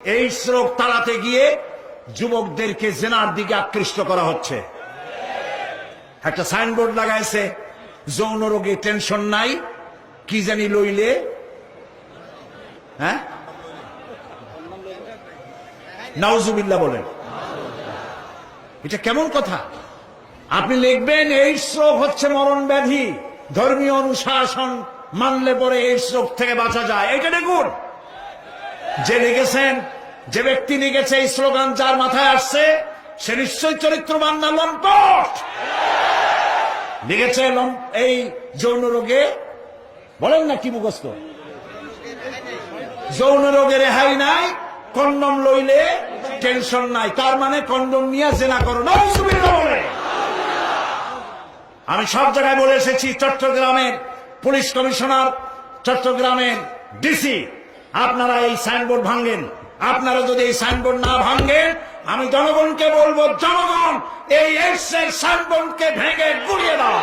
এই শ্লোক তাড়াতে গিয়ে যুবকদেরকে জেনার দিকে আকৃষ্ট করা হচ্ছে। একটা সাইনবোর্ড লাগাইছে, যৌন রোগে টেনশন নাই, কি জানি লইলে, হ্যাঁ, নাউজুবিল্লাহ বলেন। এটা কেমন কথা? আপনি লিখবেন এইডস রোগ হচ্ছে মরণ ব্যাধি, ধর্মীয় অনুশাসন মানলে পরে এইডস রোগ থেকে বাঁচা যায়। এটা দেখুন, যে লিখেছেন, যে ব্যক্তি লিখেছে এই স্লোগান, যার মাথায় আসছে সে নিশ্চয় চরিত্রবান না লম্পট। লিখেছে এই যৌন রোগে, বলেন না কি মুখস্থ, যৌন রোগে রেহাই নাই, কন্ডম লইলে টেনশন নাই। তার মানে কন্ডম নিয়ে জেনা করো না। আমি সব জায়গায় বলে এসেছি, চট্টগ্রামের পুলিশ কমিশনার, চট্টগ্রামের ডিসি, আপনারা এই সাইনবোর্ড ভাঙেন। আপনারা যদি এই সাইনবোর্ড না ভাঙেন, আমি জনগণকে বলবো, জনগণ এই এইডস এর সাইনবোর্ডকে ভেঙে গুড়িয়ে দাও।